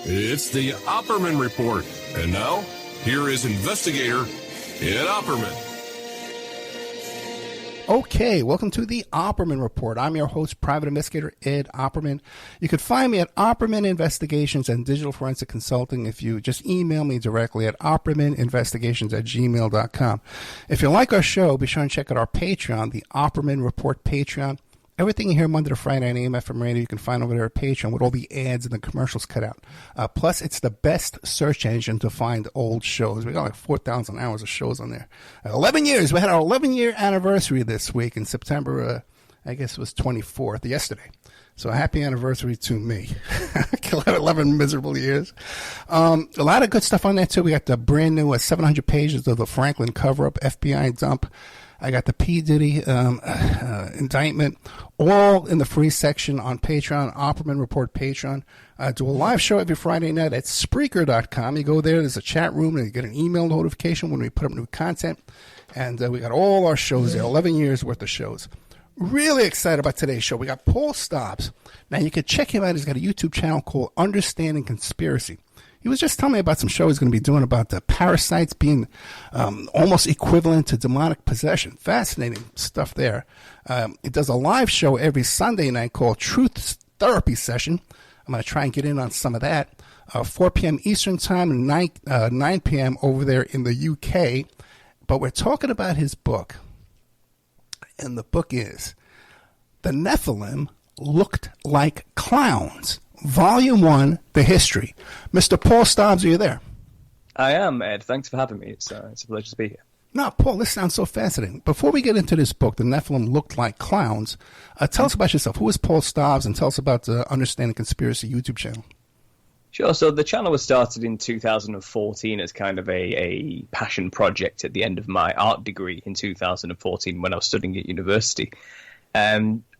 It's the Opperman Report. And now, here is investigator Ed Opperman. Okay, welcome to the Opperman Report. I'm your host, private investigator Ed Opperman. You can find me at Opperman Investigations and Digital Forensic Consulting if you just email me directly at oppermaninvestigations@gmail.com. If you like our show, be sure and check out our Patreon, the Opperman Report Patreon. Everything you hear Monday to Friday on AM FM radio, you can find over there at Patreon with all the ads and the commercials cut out. Plus, it's the best search engine to find old shows. We got like 4,000 hours of shows on there. 11 years. We had our 11-year anniversary this week in September, I guess it was 24th, yesterday. So a happy anniversary to me. 11 miserable years. A lot of good stuff on there, too. We got the brand new 700 pages of the Franklin cover-up, FBI dump. I got the P. Diddy indictment, all in the free section on Patreon, Opperman Report Patreon. I do a live show every Friday night at Spreaker.com. You go there, there's a chat room, and you get an email notification when we put up new content. And we got all our shows there, 11 years worth of shows. Really excited about today's show. We got Paul Stobbs. Now, you can check him out. He's got a YouTube channel called Understanding Conspiracy. He was just telling me about some show he's going to be doing about the parasites being almost equivalent to demonic possession. Fascinating stuff there. It does a live show every Sunday night called Truth Therapy Session. I'm going to try and get in on some of that. 4 p.m. Eastern Time and 9 p.m. over there in the UK. But we're talking about his book. And the book is The Nephilim Looked Like Clowns. Volume 1, The History. Mr. Paul Stobbs, are you there? I am, Ed. Thanks for having me. It's a pleasure to be here. No, Paul, this sounds so fascinating. Before we get into this book, The Nephilim Looked Like Clowns, tell us about yourself. Who is Paul Stobbs? And tell us about the Understanding Conspiracy YouTube channel. Sure. So the channel was started in 2014 as kind of a passion project at the end of my art degree in 2014 when I was studying at university.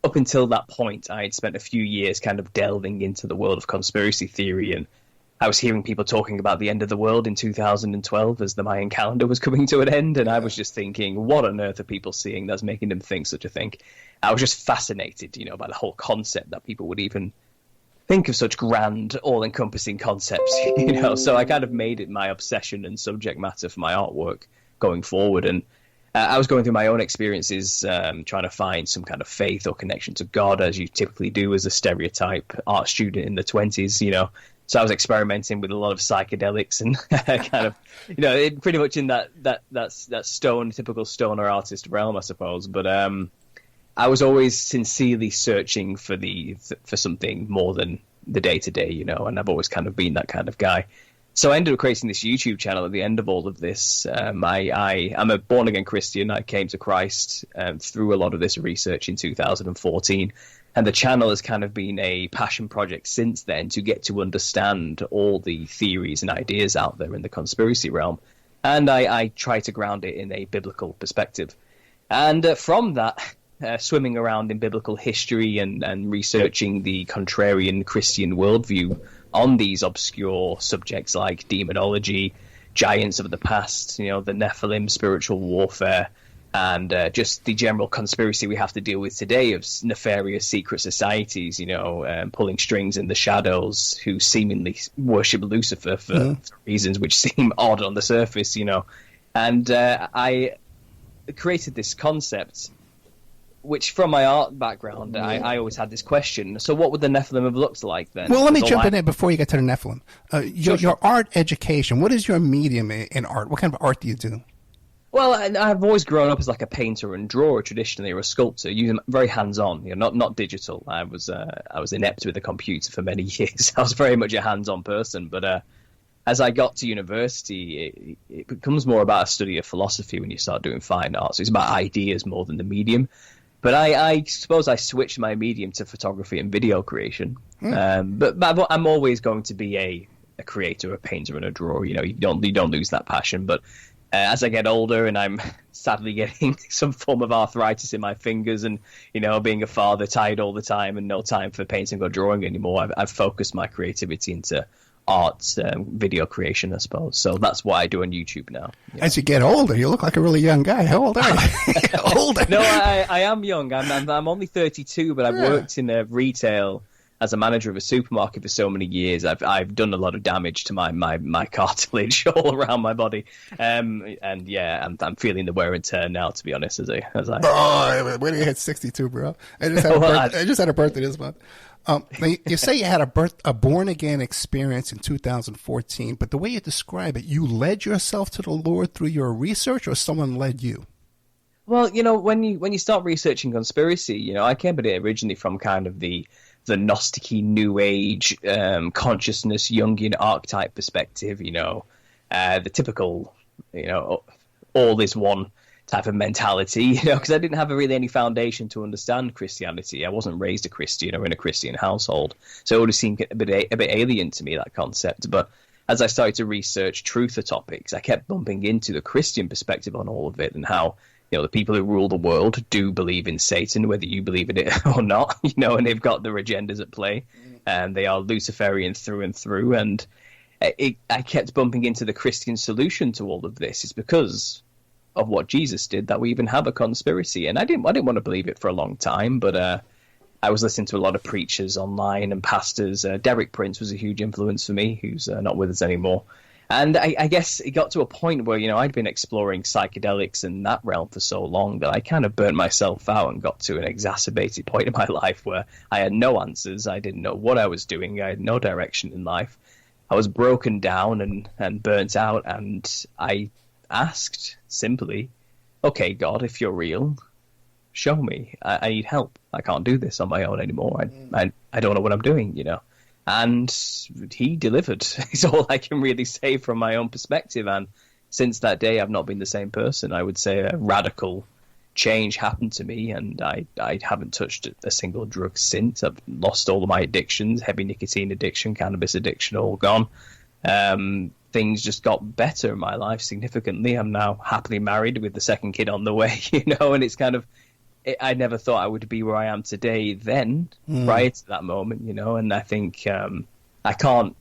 Up until that point, I had spent a few years kind of delving into the world of conspiracy theory, and I was hearing people talking about the end of the world in 2012 as the Mayan calendar was coming to an end, and I was just thinking, what on earth are people seeing that's making them think such a thing? I was just fascinated, by the whole concept that people would even think of such grand, all-encompassing concepts, So I kind of made it my obsession and subject matter for my artwork going forward, and I was going through my own experiences, trying to find some kind of faith or connection to God, as you typically do as a stereotype art student in the 20s, So I was experimenting with a lot of psychedelics and kind of, pretty much in that typical stoner artist realm, I suppose. But I was always sincerely searching for something more than the day-to-day, and I've always kind of been that kind of guy. So I ended up creating this YouTube channel at the end of all of this. I'm a born-again Christian. I came to Christ through a lot of this research in 2014. And the channel has kind of been a passion project since then to get to understand all the theories and ideas out there in the conspiracy realm. And I try to ground it in a biblical perspective. And from that, swimming around in biblical history and researching the contrarian Christian worldview on these obscure subjects like demonology, giants of the past, the Nephilim, spiritual warfare, and just the general conspiracy we have to deal with today of nefarious secret societies, pulling strings in the shadows who seemingly worship Lucifer for reasons which seem odd on the surface, And I created this concept which, from my art background, I always had this question. So what would the Nephilim have looked like then? Well, let me jump in there before you get to the Nephilim. Your art education, what is your medium in art? What kind of art do you do? Well, I've always grown up as like a painter and drawer traditionally, or a sculptor, using very hands-on, not digital. I was inept with a computer for many years. I was very much a hands-on person, but as I got to university, it becomes more about a study of philosophy when you start doing fine art. So it's about ideas more than the medium. But I suppose I switched my medium to photography and video creation. But I'm always going to be a creator, a painter, and a drawer. You don't lose that passion. But as I get older, and I'm sadly getting some form of arthritis in my fingers, and being a father, tired all the time, and no time for painting or drawing anymore, I've focused my creativity into art, video creation, I suppose. So that's what I do on YouTube now. Yeah. As you get older, you look like a really young guy. How old are you? Older. No, I am young. I'm only 32, but I've worked in retail as a manager of a supermarket for so many years, I've done a lot of damage to my cartilage all around my body, and yeah, I'm feeling the wear and tear now, to be honest. As I bro, when you hit 62, bro, I just had a birthday this month. Now you say you had a born again experience in 2014, but the way you describe it, you led yourself to the Lord through your research, or someone led you? Well, when you start researching conspiracy, I came at it originally from kind of the Gnostic-y New Age consciousness, Jungian archetype perspective, the typical, all is one type of mentality, because I didn't have really any foundation to understand Christianity. I wasn't raised a Christian or in a Christian household, so it would have seemed a bit alien to me, that concept. But as I started to research truther topics, I kept bumping into the Christian perspective on all of it, and how the people who rule the world do believe in Satan, whether you believe in it or not, and they've got their agendas at play, and they are Luciferian through and through. And I kept bumping into the Christian solution to all of this. It's because of what Jesus did that we even have a conspiracy. And I didn't want to believe it for a long time, but I was listening to a lot of preachers online and pastors. Derek Prince was a huge influence for me, who's not with us anymore. And I guess it got to a point where, I'd been exploring psychedelics and that realm for so long that I kind of burnt myself out and got to an exacerbated point in my life where I had no answers. I didn't know what I was doing. I had no direction in life. I was broken down and burnt out. And I asked simply, okay, God, if you're real, show me. I need help. I can't do this on my own anymore. I don't know what I'm doing, And he delivered, is all I can really say from my own perspective. And since that day, I've not been the same person. I would say a radical change happened to me, and I haven't touched a single drug since. I've lost all of my addictions, heavy nicotine addiction, cannabis addiction, all gone. Things just got better in my life significantly. I'm now happily married with the second kid on the way, and it's kind of, I never thought I would be where I am today then, prior to that moment, and I think I can't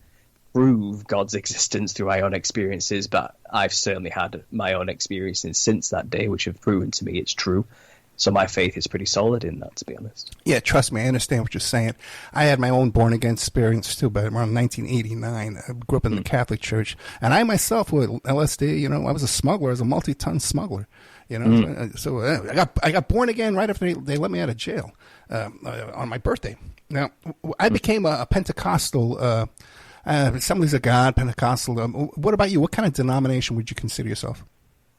prove God's existence through my own experiences, but I've certainly had my own experiences since that day, which have proven to me it's true. So my faith is pretty solid in that, to be honest. Yeah, trust me, I understand what you're saying. I had my own born-again experience, too, but around 1989. I grew up in the Catholic Church, and I myself, with LSD, I was a smuggler. I was a multi-ton smuggler. So I got born again right after they let me out of jail on my birthday. Now, I became a Pentecostal, Assemblies of God, Pentecostal. What about you? What kind of denomination would you consider yourself?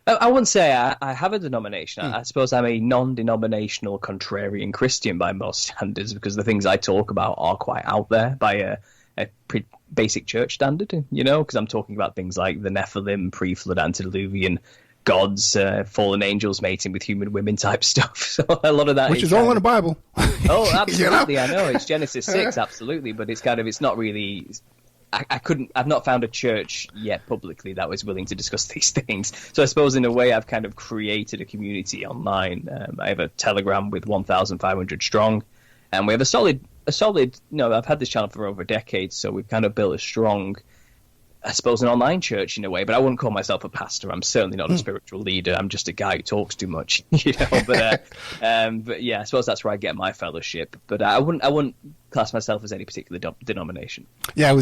I wouldn't say I have a denomination. I suppose I'm a non-denominational contrarian Christian by most standards, because the things I talk about are quite out there by a pretty basic church standard, because I'm talking about things like the Nephilim, pre-flood, antediluvian gods, fallen angels mating with human women type stuff. So a lot of that, which is all in the Bible. Oh, absolutely. I know it's Genesis 6, absolutely, but it's not really. I've not found a church yet publicly that was willing to discuss these things. So I suppose in a way I've kind of created a community online. I have a Telegram with 1,500 strong, and we have a solid. I've had this channel for over a decade, so we've kind of built a strong, I suppose, an online church in a way, but I wouldn't call myself a pastor. I'm certainly not a spiritual leader. I'm just a guy who talks too much, But yeah, I suppose that's where I get my fellowship. But I wouldn't class myself as any particular denomination. Yeah,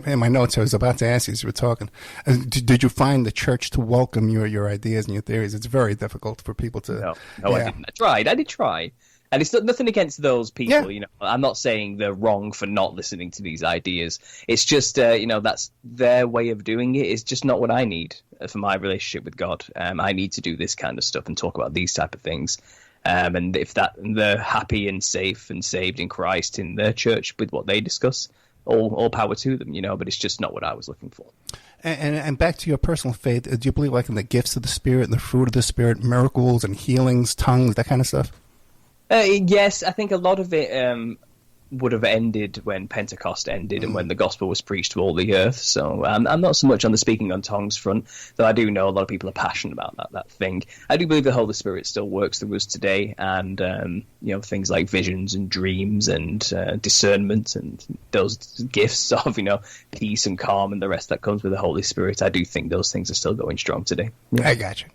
in my notes, I was about to ask you as you were talking. Did you find the church to welcome your ideas and your theories? It's very difficult for people to. No, yeah. I did try. And it's nothing against those people, I'm not saying they're wrong for not listening to these ideas. It's just, that's their way of doing it. It's just not what I need for my relationship with God. I need to do this kind of stuff and talk about these type of things. And if they're happy and safe and saved in Christ in their church with what they discuss, all power to them, but it's just not what I was looking for. And back to your personal faith, do you believe like in the gifts of the Spirit and the fruit of the Spirit, miracles and healings, tongues, that kind of stuff? Yes, I think a lot of it would have ended when Pentecost ended and when the gospel was preached to all the earth. So I'm not so much on the speaking on tongues front, though I do know a lot of people are passionate about that thing. I do believe the Holy Spirit still works through us today, and things like visions and dreams and discernment and those gifts of peace and calm and the rest that comes with the Holy Spirit. I do think those things are still going strong today. Yeah. I got you.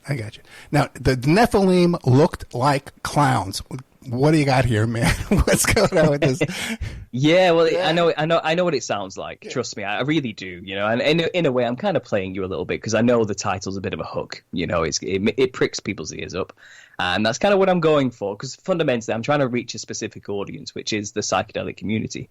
Now, the Nephilim looked like clowns. What do you got here, man? What's going on with this? Yeah, well, yeah. I know what it sounds like. Yeah. Trust me, I really do. And in a way, I'm kind of playing you a little bit because I know the title's a bit of a hook. It pricks people's ears up, and that's kind of what I'm going for. Because fundamentally, I'm trying to reach a specific audience, which is the psychedelic community.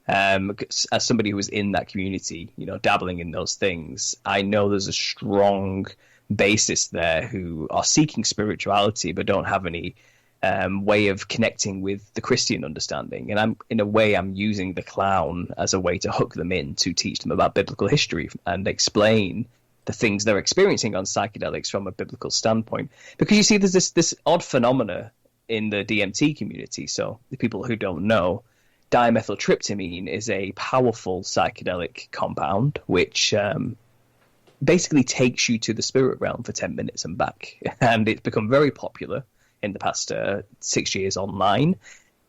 As somebody who was in that community, dabbling in those things, I know there's a strong basis there who are seeking spirituality but don't have any way of connecting with the Christian understanding. And I'm using the clown as a way to hook them in, to teach them about biblical history and explain the things they're experiencing on psychedelics from a biblical standpoint. Because you see, there's this odd phenomena in the DMT community. So the people who don't know, dimethyltryptamine is a powerful psychedelic compound which basically takes you to the spirit realm for 10 minutes and back. And it's become very popular in the past 6 years online.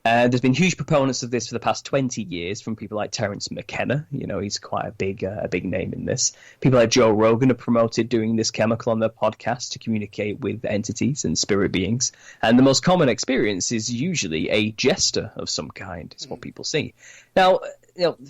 There's been huge proponents of this for the past 20 years from people like Terence McKenna. He's quite a big name in this. People like Joe Rogan have promoted doing this chemical on their podcast to communicate with entities and spirit beings. And the most common experience is usually a jester of some kind, is what people see. Now,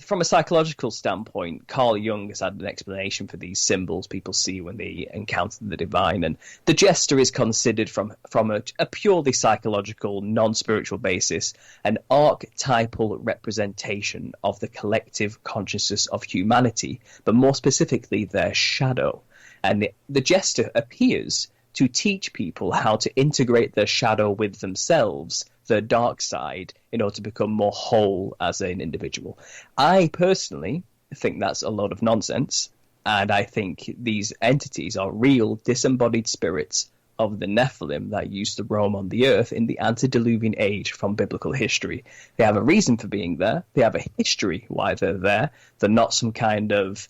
from a psychological standpoint, Carl Jung has had an explanation for these symbols people see when they encounter the divine, and the jester is considered from a purely psychological, non-spiritual basis, an archetypal representation of the collective consciousness of humanity, but more specifically their shadow. And the jester appears to teach people how to integrate their shadow with themselves, the dark side, in order to become more whole as an individual. I personally think that's a lot of nonsense, and I think these entities are real disembodied spirits of the Nephilim that used to roam on the earth in the antediluvian age from biblical history. They have a reason for being there. They have a history why they're there. They're not some kind of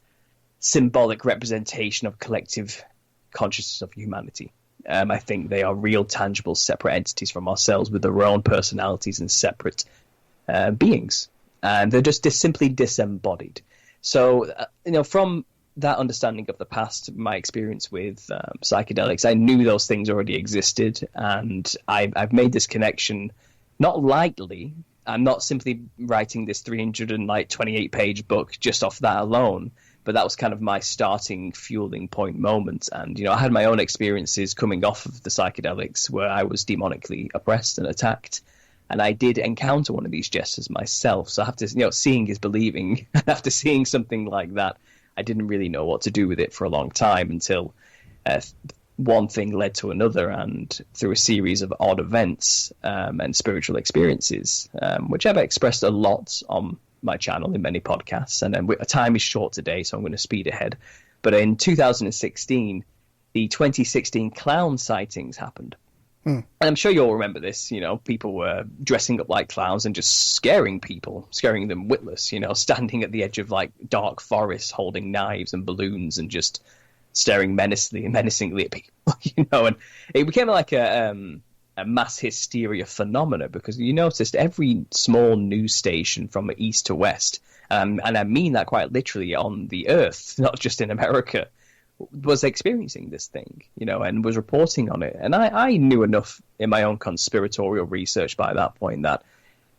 symbolic representation of collective consciousness of humanity. I think they are real, tangible, separate entities from ourselves with their own personalities and separate beings. And they're just simply disembodied. So, from that understanding of the past, my experience with psychedelics, I knew those things already existed. And I've made this connection not lightly. I'm not simply writing this 328-page book just off that alone. But that was kind of my starting fueling point moment. And, I had my own experiences coming off of the psychedelics where I was demonically oppressed and attacked. And I did encounter one of these jesters myself. So I have to, seeing is believing. After seeing something like that, I didn't really know what to do with it for a long time until one thing led to another. And through a series of odd events and spiritual experiences, which I've expressed a lot on my channel in many podcasts, and time is short today, so I'm going to speed ahead. But in 2016, the 2016 clown sightings happened. And I'm sure you'll remember this. People were dressing up like clowns and just scaring people, scaring them witless, standing at the edge of like dark forests holding knives and balloons and just staring menacingly at people, and it became like a mass hysteria phenomena, because you noticed every small news station from east to west, and I mean that quite literally, on the earth, not just in America, was experiencing this thing, and was reporting on it. And I knew enough in my own conspiratorial research by that point that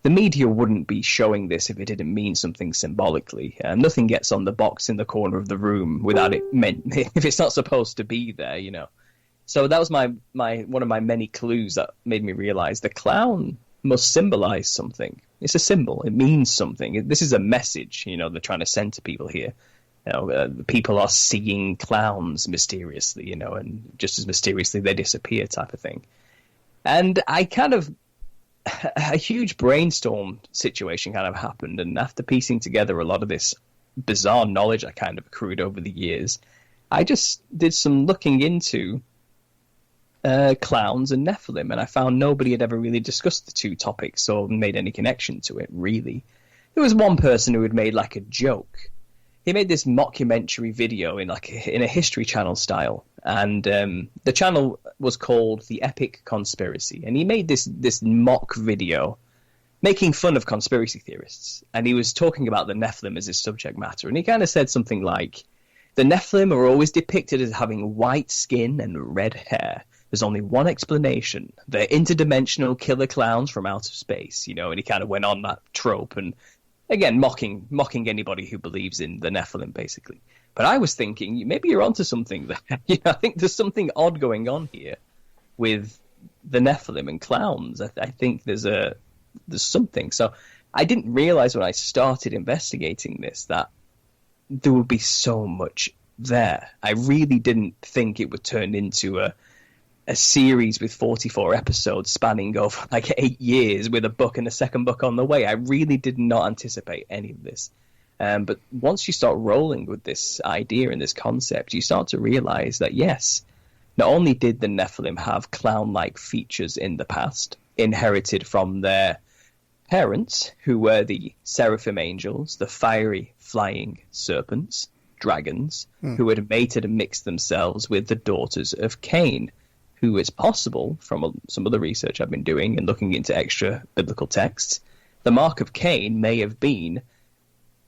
the media wouldn't be showing this if it didn't mean something symbolically. Nothing gets on the box in the corner of the room without it meant, if it's not supposed to be there, So that was my one of my many clues that made me realize the clown must symbolize something. It's a symbol. It means something. This is a message, they're trying to send to people here. People are seeing clowns mysteriously, and just as mysteriously they disappear, type of thing. And I a huge brainstorm situation kind of happened. And after piecing together a lot of this bizarre knowledge I kind of accrued over the years, I just did some looking into clowns and Nephilim, and I found nobody had ever really discussed the two topics or made any connection to it, really. There was one person who had made like a joke. He made this mockumentary video in a History Channel style, and the channel was called The Epic Conspiracy, and he made this mock video making fun of conspiracy theorists, and he was talking about the Nephilim as his subject matter, and he kind of said something like, the Nephilim are always depicted as having white skin and red hair. There's only one explanation. They're interdimensional killer clowns from outer space, you know, and he kind of went on that trope and, again, mocking anybody who believes in the Nephilim, basically. But I was thinking, maybe you're onto something there. You know, I think there's something odd going on here with the Nephilim and clowns. I think there's something. So I didn't realize when I started investigating this that there would be so much there. I really didn't think it would turn into a series with 44 episodes spanning over like 8 years with a book and a second book on the way. I really did not anticipate any of this. But once you start rolling with this idea and this concept, you start to realize that, yes, not only did the Nephilim have clown-like features in the past, inherited from their parents, who were the seraphim angels, the fiery flying serpents, dragons, who had mated and mixed themselves with the daughters of Cain, who it's possible, from some of the research I've been doing and looking into extra biblical texts, the mark of Cain may have been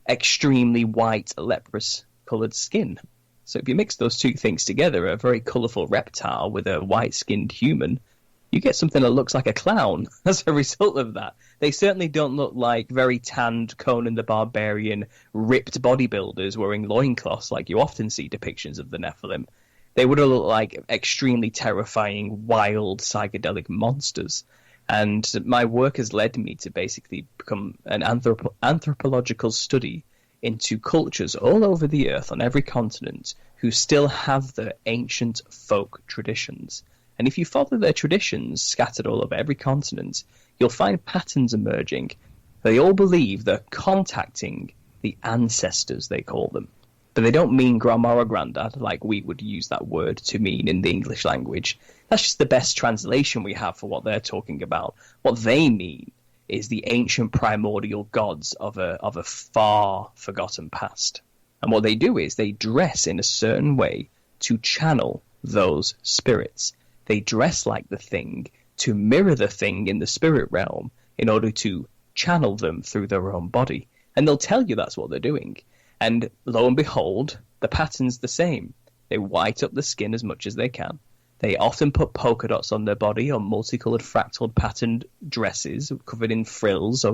extremely white, leprous-coloured skin. So if you mix those two things together, a very colourful reptile with a white-skinned human, you get something that looks like a clown as a result of that. They certainly don't look like very tanned Conan the Barbarian, ripped bodybuilders wearing loincloths like you often see depictions of the Nephilim. They would have looked like extremely terrifying, wild, psychedelic monsters. And my work has led me to basically become an anthropological study into cultures all over the earth on every continent who still have the ancient folk traditions. And if you follow their traditions scattered all over every continent, you'll find patterns emerging. They all believe they're contacting the ancestors, they call them. But they don't mean grandma or granddad like we would use that word to mean in the English language. That's just the best translation we have for what they're talking about. What they mean is the ancient primordial gods of a far forgotten past. And what they do is they dress in a certain way to channel those spirits. They dress like the thing to mirror the thing in the spirit realm in order to channel them through their own body. And they'll tell you that's what they're doing. And lo and behold, the pattern's the same. They white up the skin as much as they can. They often put polka dots on their body or multicolored fractal patterned dresses covered in frills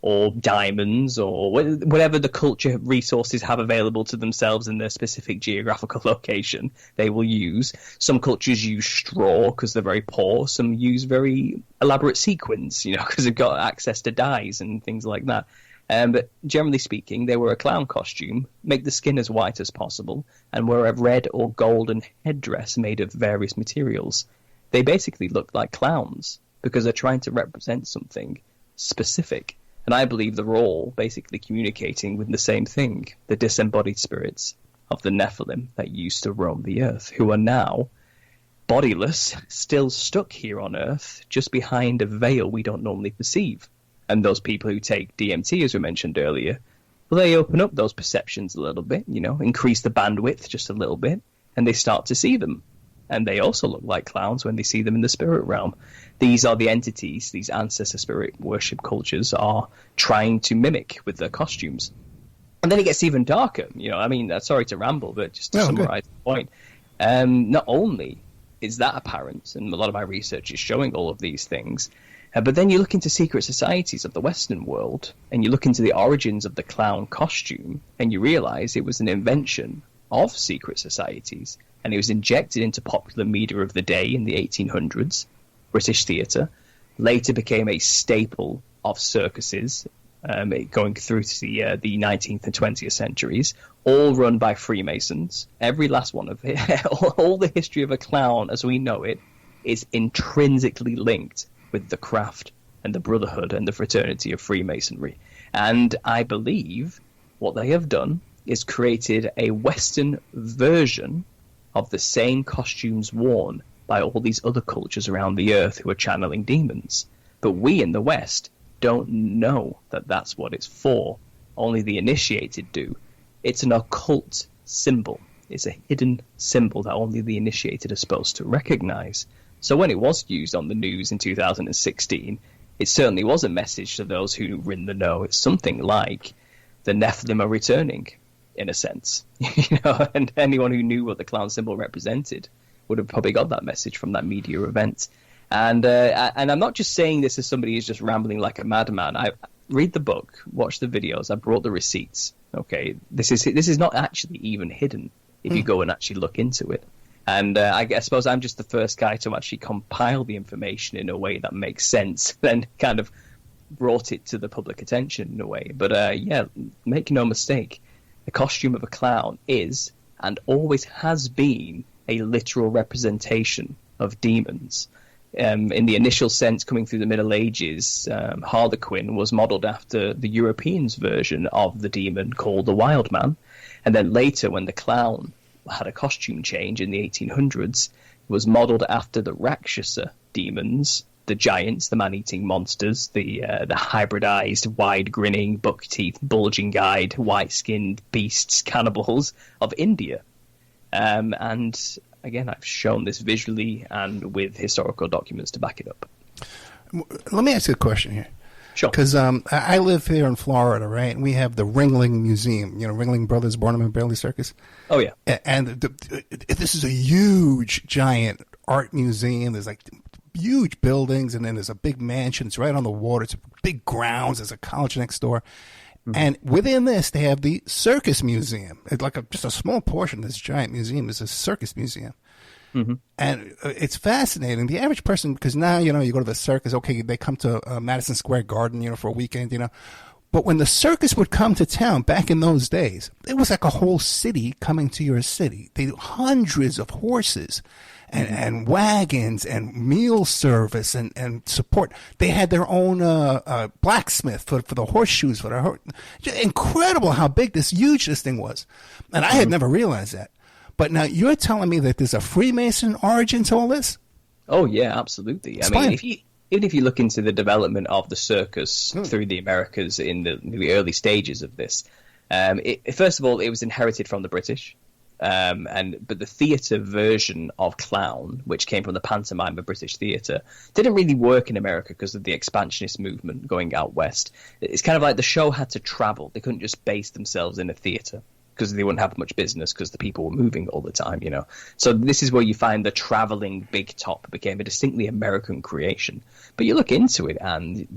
or diamonds or whatever the culture resources have available to themselves in their specific geographical location they will use. Some cultures use straw because they're very poor. Some use very elaborate sequins, you know, because they've got access to dyes and things like that. But generally speaking, they wear a clown costume, make the skin as white as possible, and wear a red or golden headdress made of various materials. They basically look like clowns because they're trying to represent something specific. And I believe they're all basically communicating with the same thing, the disembodied spirits of the Nephilim that used to roam the earth, who are now bodiless, still stuck here on earth, just behind a veil we don't normally perceive. And those people who take DMT, as we mentioned earlier, well, they open up those perceptions a little bit, you know, increase the bandwidth just a little bit, and they start to see them. And they also look like clowns when they see them in the spirit realm. These are the entities, these ancestor spirit worship cultures are trying to mimic with their costumes. And then it gets even darker, you know, I mean, sorry to ramble, but just to summarize the point. Not only is that apparent, and a lot of my research is showing all of these things, but then you look into secret societies of the Western world, and you look into the origins of the clown costume, and you realize it was an invention of secret societies, and it was injected into popular media of the day in the 1800s, British theatre, later became a staple of circuses, going through to the 19th and 20th centuries, all run by Freemasons. Every last one of it, all the history of a clown as we know it, is intrinsically linked with the craft and the brotherhood and the fraternity of Freemasonry. And I believe what they have done is created a Western version of the same costumes worn by all these other cultures around the earth who are channeling demons. But we in the West don't know that that's what it's for. Only the initiated do. It's an occult symbol. It's a hidden symbol that only the initiated are supposed to recognize. So when it was used on the news in 2016, it certainly was a message to those who were in the know. It's something like the Nephilim are returning, in a sense, you know, and anyone who knew what the clown symbol represented would have probably got that message from that media event. And I'm not just saying this as somebody who's just rambling like a madman. I read the book, watch the videos, I brought the receipts. Okay, this is not actually even hidden if you go and actually look into it. And I suppose I'm just the first guy to actually compile the information in a way that makes sense, then kind of brought it to the public attention in a way. But yeah, make no mistake, the costume of a clown is and always has been a literal representation of demons. In the initial sense, coming through the Middle Ages, Harlequin was modelled after the Europeans' version of the demon called the Wild Man. And then later, when the clown had a costume change in the 1800s, it was modelled after the Rakshasa demons, the giants, the man-eating monsters, the hybridized, wide-grinning, buck-teeth, bulging-eyed, white-skinned beasts, cannibals of India. And again, I've shown this visually and with historical documents to back it up. Let me ask you a question here. Sure. Because I live here in Florida, right? And we have the Ringling Museum, Ringling Brothers, Barnum and Bailey Circus. Oh, yeah. And this is a huge, giant art museum. There's like huge buildings, and then there's a big mansion. It's right on the water. It's big grounds. There's a college next door. Mm-hmm. And within this, they have the Circus Museum. It's like just a small portion of this giant museum is a circus museum. Mm-hmm. And it's fascinating. The average person, because now, you go to the circus, okay, they come to Madison Square Garden, for a weekend, But when the circus would come to town back in those days, it was like a whole city coming to your city. Hundreds of horses and wagons and meal service and support. They had their own blacksmith for the horseshoes. Incredible how big huge this thing was. And I had never realized that. But now you're telling me that there's a Freemason origin to all this? Oh, yeah, absolutely. Explain. I mean, even if you look into the development of the circus through the Americas in the early stages of this, first of all, it was inherited from the British. But the theatre version of clown, which came from the pantomime of British theatre, didn't really work in America because of the expansionist movement going out west. It's kind of like the show had to travel. They couldn't just base themselves in a theatre because they wouldn't have much business because the people were moving all the time, So this is where you find the travelling big top became a distinctly American creation. But you look into it and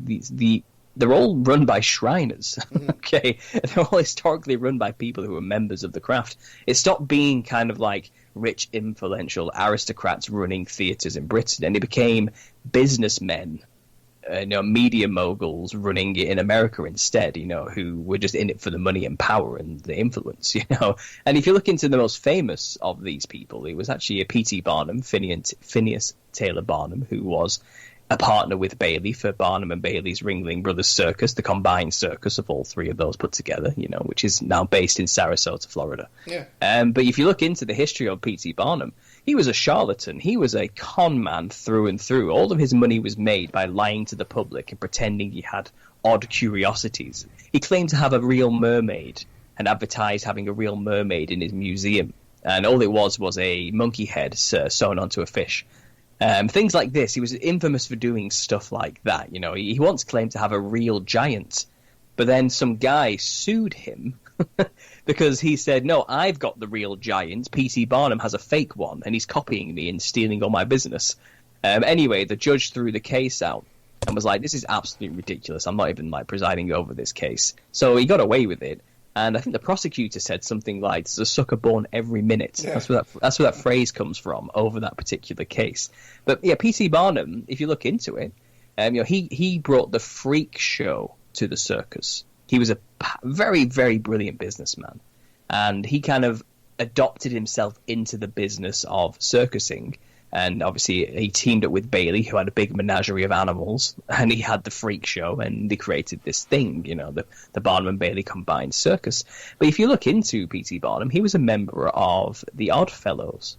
they're all run by Shriners, okay? They're all historically run by people who are members of the craft. It stopped being kind of like rich, influential aristocrats running theatres in Britain, and it became businessmen, media moguls running it in America instead, who were just in it for the money and power and the influence, And if you look into the most famous of these people, it was actually a P.T. Barnum, Phineas Taylor Barnum, who was a partner with Bailey for Barnum and Bailey's Ringling Brothers Circus, the combined circus of all three of those put together, which is now based in Sarasota, Florida. Yeah. But if you look into the history of P.T. Barnum, he was a charlatan. He was a con man through and through. All of his money was made by lying to the public and pretending he had odd curiosities. He claimed to have a real mermaid and advertised having a real mermaid in his museum. And all it was a monkey head sewn onto a fish. Things like this. He was infamous for doing stuff like that. He once claimed to have a real giant, but then some guy sued him because he said, no, I've got the real giant. P.T. Barnum has a fake one, and he's copying me and stealing all my business. Anyway, the judge threw the case out and was like, this is absolutely ridiculous. I'm not even presiding over this case. So he got away with it. And I think the prosecutor said something like, there's a sucker born every minute. Yeah. That's where that phrase comes from, over that particular case. But yeah, P.T. Barnum, if you look into it, he brought the freak show to the circus. He was a very, very brilliant businessman. And he kind of adopted himself into the business of circusing. And obviously he teamed up with Bailey, who had a big menagerie of animals, and he had the freak show, and they created this thing, the Barnum and Bailey combined circus. But if you look into P.T. Barnum, he was a member of the Odd Fellows.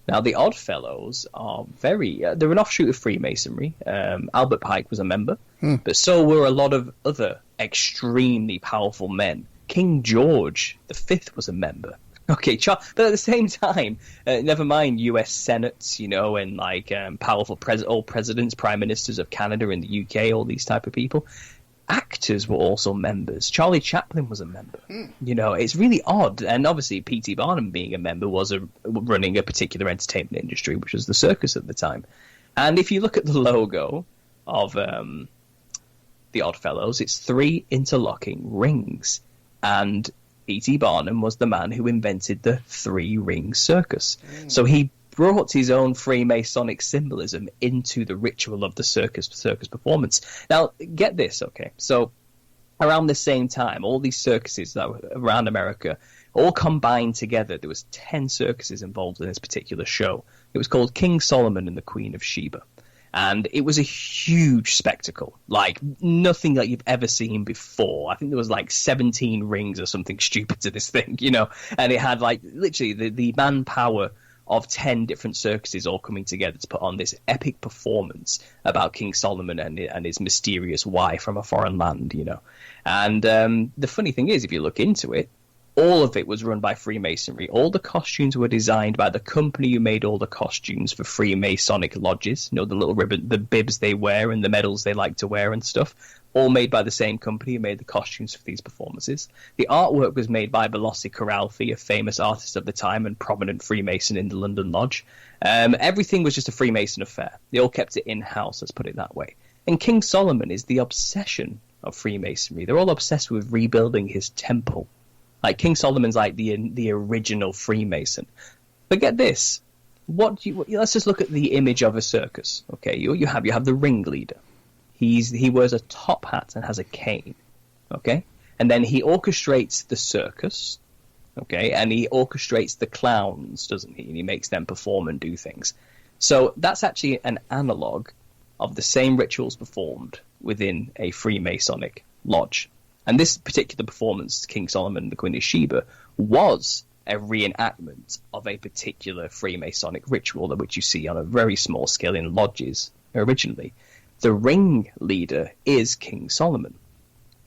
Now, the Odd Fellows are they're an offshoot of Freemasonry. Albert Pike was a member, but so were a lot of other extremely powerful men. King George V was a member. Okay, but at the same time, never mind U.S. Senates, and powerful all presidents, prime ministers of Canada and the UK, all these type of people. actors were also members. Charlie Chaplin was a member. You know, it's really odd. And obviously, P.T. Barnum being a member was running a particular entertainment industry, which was the circus at the time. And if you look at the logo of the Oddfellows, it's 3 interlocking rings. And P.T. Barnum was the man who invented the 3-ring circus. So he brought his own Freemasonic symbolism into the ritual of the circus performance. Now, get this, okay? So around the same time, all these circuses that were around America all combined together. There was 10 circuses involved in this particular show. It was called King Solomon and the Queen of Sheba. And it was a huge spectacle, like nothing that you've ever seen before. I think there was like 17 rings or something stupid to this thing, you know, and it had like literally the manpower of 10 different circuses all coming together to put on this epic performance about King Solomon and his mysterious wife from a foreign land, you know. And the funny thing is, if you look into it, all of it was run by Freemasonry. All the costumes were designed by the company who made all the costumes for Freemasonic lodges. You know, the little ribbon, the bibs they wear and the medals they like to wear and stuff. All made by the same company who made the costumes for these performances. The artwork was made by Belossi Coralfi, a famous artist of the time and prominent Freemason in the London Lodge. Everything was just a Freemason affair. They all kept it in-house, let's put it that way. And King Solomon is the obsession of Freemasonry. They're all obsessed with rebuilding his temple. Like King Solomon's like the original Freemason. But get this. Let's just look at the image of a circus. Okay, you have the ringleader. He wears a top hat and has a cane. Okay? And then he orchestrates the circus. Okay? And he orchestrates the clowns, doesn't he? And he makes them perform and do things. So that's actually an analog of the same rituals performed within a Freemasonic lodge. And this particular performance, King Solomon and the Queen of Sheba, was a reenactment of a particular Freemasonic ritual, which you see on a very small scale in lodges originally. The ringleader is King Solomon.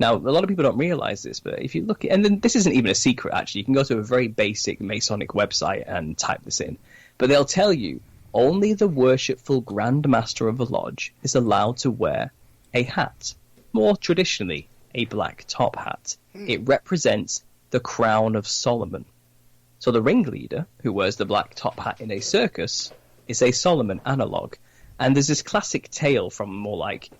Now, a lot of people don't realize this, but if you look at, and then this isn't even a secret, actually. You can go to a very basic Masonic website and type this in. But they'll tell you only the worshipful Grand Master of a lodge is allowed to wear a hat. More traditionally, a black top hat. It represents the crown of Solomon. So the ringleader, who wears the black top hat in a circus, is a Solomon analog. And there's this classic tale from more like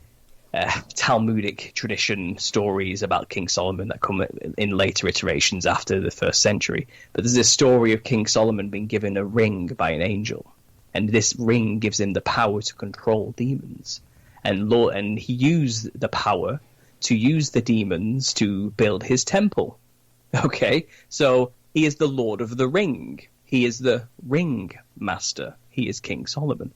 Talmudic tradition stories about King Solomon that come in later iterations after the 1st century. But there's this story of King Solomon being given a ring by an angel. And this ring gives him the power to control demons. And he used the power to use the demons to build his temple. Okay? So he is the Lord of the Ring. He is the ring master. He is King Solomon,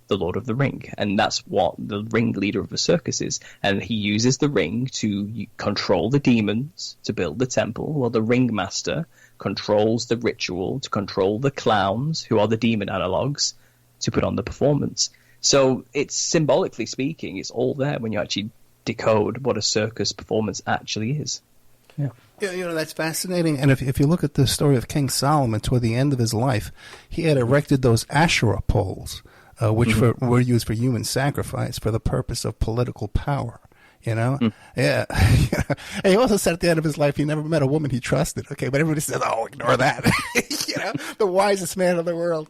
the Lord of the Ring. And that's what the ringleader of the circus is. And he uses the ring to control the demons, to build the temple, while the ringmaster controls the ritual, to control the clowns, who are the demon analogues, to put on the performance. So it's, symbolically speaking, it's all there when you actually decode what a circus performance actually is. Yeah. You know, that's fascinating. And if you look at the story of King Solomon, toward the end of his life, he had erected those Asherah poles, which were used for human sacrifice for the purpose of political power. You know? Yeah. And he also said at the end of his life he never met a woman he trusted. Okay, but everybody says, oh, ignore that. You know, the wisest man in the world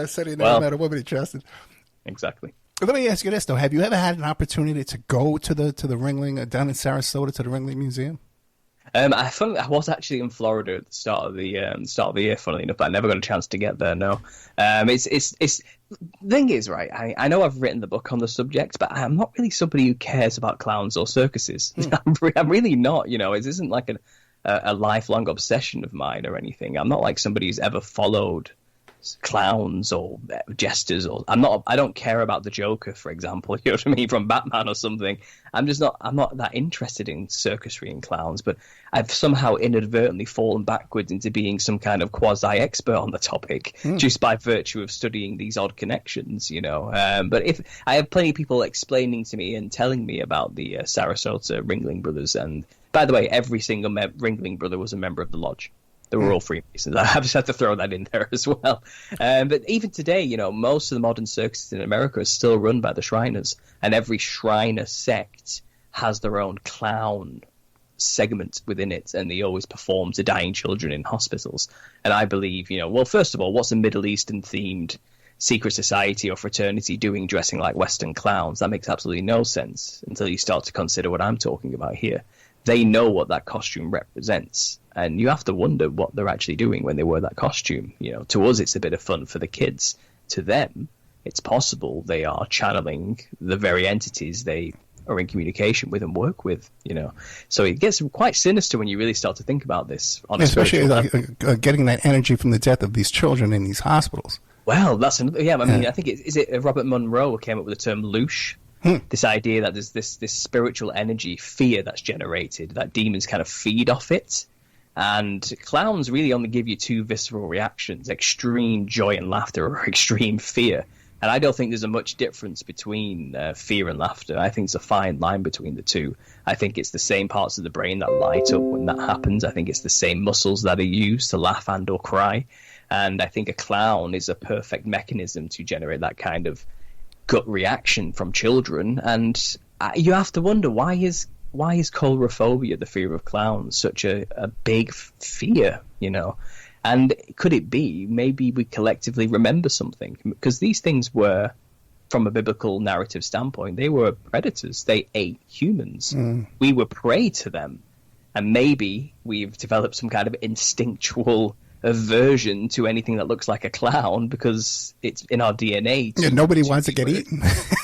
said he never met a woman he trusted. Exactly. Let me ask you this, though. Have you ever had an opportunity to go to the Ringling down in Sarasota to the Ringling Museum? I was actually in Florida at the start of the year, funnily enough, but I never got a chance to get there. No, the thing is, right? I know I've written the book on the subject, but I'm not really somebody who cares about clowns or circuses. I'm really not. You know, it isn't like a lifelong obsession of mine or anything. I'm not like somebody who's ever followed clowns or jesters, or I don't care about the Joker, for example, you know what I mean, from Batman or something. I'm not that interested in circusry and clowns, but I've somehow inadvertently fallen backwards into being some kind of quasi-expert on the topic just by virtue of studying these odd connections, you know. But if I have plenty of people explaining to me and telling me about the Sarasota Ringling Brothers, and by the way, every single Ringling brother was a member of the lodge. They were all Freemasons. I just had to throw that in there as well. But even today, you know, most of the modern circuses in America are still run by the Shriners, and every Shriner sect has their own clown segment within it, and they always perform to dying children in hospitals. And I believe, well, first of all, what's a Middle Eastern themed secret society or fraternity doing dressing like Western clowns? That makes absolutely no sense until you start to consider what I'm talking about here. They know what that costume represents, and you have to wonder what they're actually doing when they wear that costume. To us, it's a bit of fun for the kids. To them, it's possible they are channeling the very entities they are in communication with and work with. So it gets quite sinister when you really start to think about this. Especially getting that energy from the death of these children in these hospitals. Well, that's another. Yeah, I mean, I think is it Robert Monroe came up with the term loosh. This idea that there's this spiritual energy, fear that's generated, that demons kind of feed off it. And clowns really only give you two visceral reactions, extreme joy and laughter or extreme fear. And I don't think there's a much difference between fear and laughter. I think it's a fine line between the two. I think it's the same parts of the brain that light up when that happens. I think it's the same muscles that are used to laugh and or cry. And I think a clown is a perfect mechanism to generate that kind of gut reaction from children. And you have to wonder, why is coulrophobia, the fear of clowns, such a big fear, And could it be maybe we collectively remember something? Because these things were, from a biblical narrative standpoint, they were predators. They ate humans. We were prey to them. And maybe we've developed some kind of instinctual aversion to anything that looks like a clown because it's in our DNA. Nobody wants to get eaten.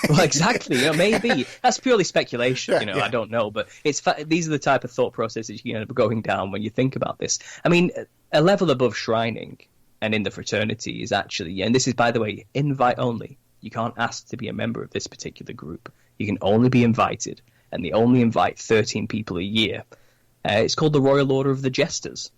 Well, exactly. Maybe that's purely speculation. Yeah. I don't know, but these are the type of thought processes you end up going down when you think about this. I mean, a level above shrining and in the fraternity is actually, and this is, by the way, invite only. You can't ask to be a member of this particular group. You can only be invited, and they only invite 13 people a year. It's called the Royal Order of the Jesters.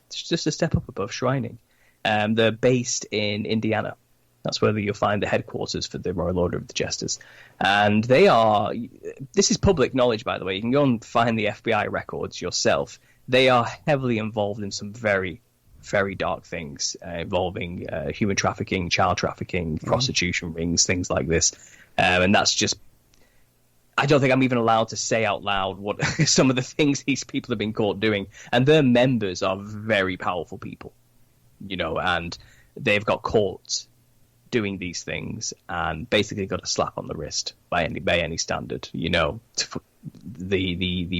It's just a step up above shrining. They're based in Indiana. That's where you'll find the headquarters for the Royal Order of the Jesters. And this is public knowledge, by the way. You can go and find the FBI records yourself. They are heavily involved in some very, very dark things involving human trafficking, child trafficking, prostitution rings, things like this. And that's just, I don't think I'm even allowed to say out loud what some of the things these people have been caught doing. And their members are very powerful people, and they've got caught doing these things and basically got a slap on the wrist by any standard. The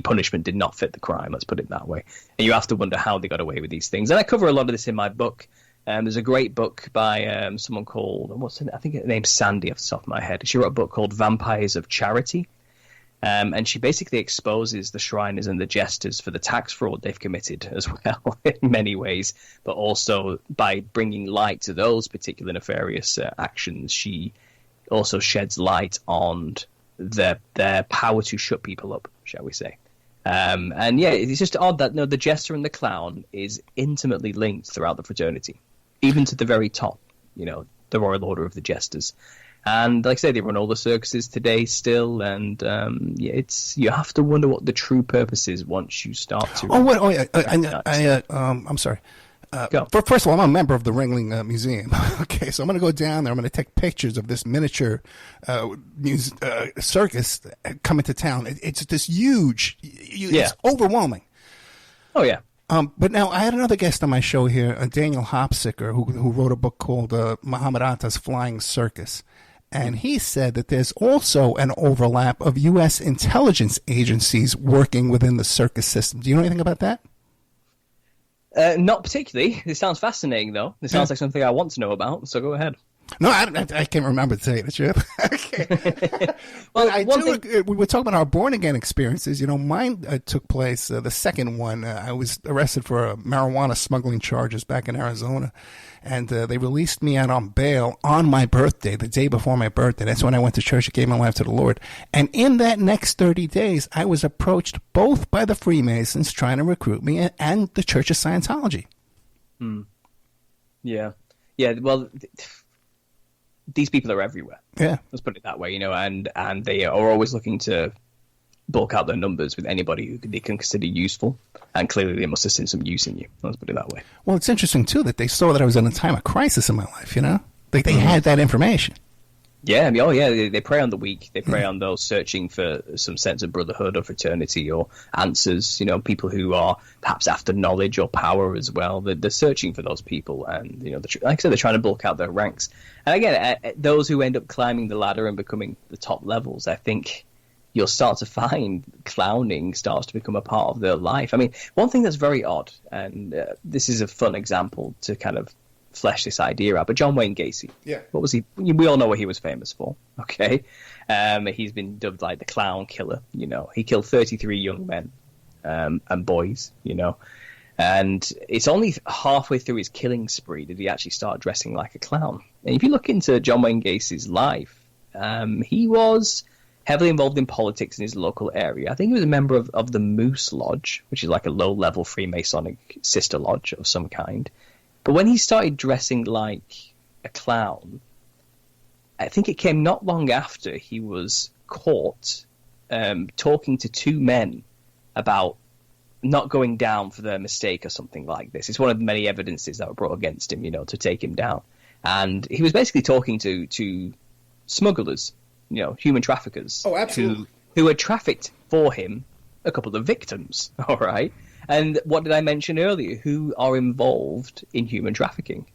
punishment did not fit the crime, let's put it that way. And you have to wonder how they got away with these things. And I cover a lot of this in my book. There's a great book by someone called, I think her name's Sandy off the top of my head. She wrote a book called Vampires of Charity. And she basically exposes the Shriners and the Jesters for the tax fraud they've committed as well in many ways, but also by bringing light to those particular nefarious actions, she also sheds light on their power to shut people up, shall we say. And yeah, it's just odd that the Jester and the Clown is intimately linked throughout the fraternity, even to the very top, the Royal Order of the Jesters. And like I say, they run all the circuses today still, and you have to wonder what the true purpose is once you start to. I'm sorry. Go. First of all, I'm a member of the Ringling Museum. Okay, so I'm going to go down there. I'm going to take pictures of this miniature circus coming to town. It's this huge. It's overwhelming. Oh yeah. But now I had another guest on my show here, Daniel Hopsicker, who wrote a book called Muhammad Atta's Flying Circus. And he said that there's also an overlap of U.S. intelligence agencies working within the circus system. Do you know anything about that? Not particularly. It sounds fascinating, though. It sounds like something I want to know about, so go ahead. No, I can't remember to tell you the truth. Okay. Well, we were talking about our born-again experiences. Mine took place, the second one. I was arrested for marijuana smuggling charges back in Arizona, and they released me out on bail on my birthday, the day before my birthday. That's when I went to church and gave my life to the Lord. And in that next 30 days, I was approached both by the Freemasons trying to recruit me and the Church of Scientology. Yeah. Yeah, well... These people are everywhere. Yeah. Let's put it that way, and they are always looking to bulk out their numbers with anybody who they can consider useful. And clearly they must have seen some use in you. Let's put it that way. Well, it's interesting, too, that they saw that I was in a time of crisis in my life, They had that information. Yeah, I mean, oh yeah, they prey on the weak. They prey on those searching for some sense of brotherhood or fraternity or answers. You know, people who are perhaps after knowledge or power as well. They're searching for those people, and you know, like I said, they're trying to bulk out their ranks. And again, those who end up climbing the ladder and becoming the top levels, I think you'll start to find clowning starts to become a part of their life. I mean, one thing that's very odd, and this is a fun example to kind of flesh this idea out, but John Wayne Gacy. Yeah. What was he? We all know what he was famous for, okay? He's been dubbed like the clown killer, you know. He killed 33 young men and boys, you know. And it's only halfway through his killing spree did he actually start dressing like a clown. And if you look into John Wayne Gacy's life, he was heavily involved in politics in his local area. I think he was a member of the Moose Lodge, which is like a low-level Freemasonic sister lodge of some kind. But when he started dressing like a clown, I think it came not long after he was caught talking to two men about not going down for their mistake or something like this. It's one of the many evidences that were brought against him, you know, to take him down. And he was basically talking to smugglers, you know, human traffickers. Oh, absolutely. Who had trafficked for him a couple of victims, all right? And what did I mention earlier? Who are involved in human trafficking,